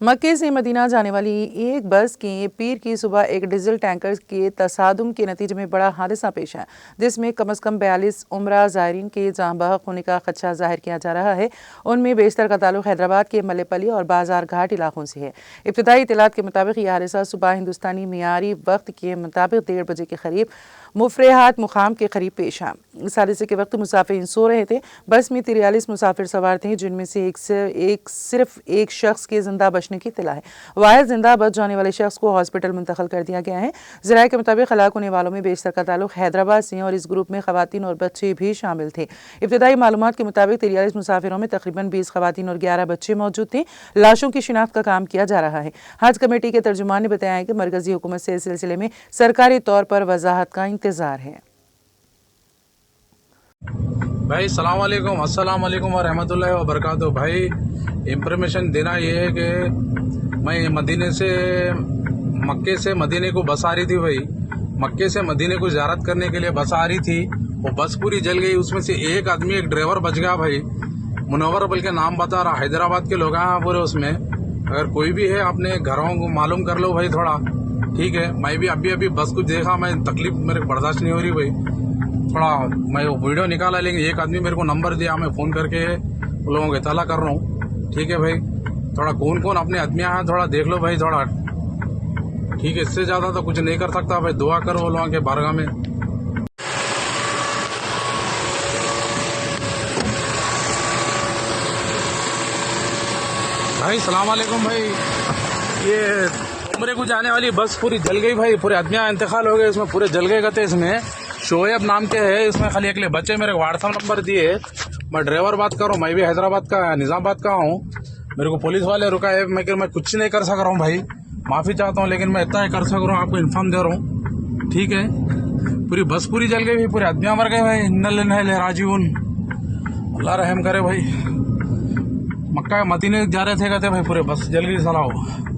मक्के से मदीना जाने वाली एक बस के पीर की सुबह एक डीजल टैंकर के तसादुम के नतीजे में बड़ा हादसा पेश है, जिसमें कम से कम 42 उम्रा ज़ायरीन के जाँ बहक होने का खदशा जाहिर किया जा रहा है। उनमें बेशतर का ताल्लुक हैदराबाद के मल्लेपल्ली और बाजार घाट इलाकों से है। इब्तदाई इत्तलात के मुताबिक यह हादसा सुबह हिंदुस्तानी मियारी वक्त के मुताबिक 1:30 बजे के करीब मुफरेहात मुकाम के करीब पेश आया। इस हादसे के वक्त मुसाफिर सो रहे थे। बस में 43 मुसाफिर सवार थे, जिनमें से सिर्फ एक शख्स के जिंदा बचने की इत्तला है। वाहिद जिंदा बच जाने वाले शख्स को हॉस्पिटल मुंतकिल कर दिया गया है। ज़राए के मुताबिक हलाक होने वालों में बेशतर का ताल्लुक हैदराबाद से और इस ग्रुप में खवातीन और बच्चे भी शामिल थे। इब्तदाई मालूमात के मुताबिक 43 मुसाफिरों में तकरीबन 20 खवातीन और 11 बच्चे मौजूद थे। लाशों की शिनाख्त का काम किया जा रहा है। हज कमेटी के तर्जुमान ने बताया कि मरकजी हुकूमत से इस सिलसिले में सरकारी तौर पर वजाहत का इंतजार है। भाई सलाम वालेकुम, अस्सलाम वालेकुम व रहमतुल्लाहि व बरकातहू। भाई इंफॉर्मेशन देना ये है कि मैं मक्के से मदीने को बस आ रही थी। भाई मक्के से मदीने को ज़ियारत करने के लिए बस आ रही थी। वो बस पूरी जल गई। उसमें से एक आदमी, एक ड्राइवर बच गया। भाई मुनव्वर बल्कि नाम बता रहा, हैदराबाद के लोग हैं पूरे उसमें। अगर कोई भी है अपने घरों को मालूम कर लो भाई थोड़ा, ठीक है। मैं भी अभी बस को देखा, मैं तकलीफ मेरे को बर्दाश्त नहीं हो रही भाई। थोड़ा मैं वो वीडियो निकाला, लेकिन एक आदमी मेरे को नंबर दिया, मैं फ़ोन करके उन लोगों को इत्तला कर रहा हूँ, ठीक है भाई। थोड़ा कौन कौन अपने आदमियाँ हैं थोड़ा देख लो भाई थोड़ा, ठीक है। इससे ज़्यादा तो कुछ नहीं कर सकता भाई। दुआ करो वो लोगों के बारगाह में। भाई सलाम वालेकुम। भाई ये उम्रे को जाने वाली बस पूरी जल गई भाई। पूरे आदमियाँ इंतकाल हो गए, इसमें पूरे जल गए गते। इसमें शोएब नाम के है, इसमें खाली अगले बच्चे मेरे व्हाट्सअप नंबर दिए। मैं ड्राइवर बात कर रहा हूँ, मैं भी हैदराबाद का निज़ामाबाद का हूँ। मेरे को पुलिस वाले रुका है, मैं कुछ नहीं कर सक रहा हूँ भाई, माफ़ी चाहता हूँ। लेकिन मैं इतना ही कर सक रहा हूँ, आपको इन्फॉर्म दे रहा हूँ, ठीक है। पूरी बस पूरी जल गई, पूरे आदमियाँ मर गए भाई। इन्ना लिल्लाहि राजिऊन, अल्लाह रहम करे भाई। मक्का मदीने जा रहे थे कहते भाई, पूरे बस जल गई। सलाह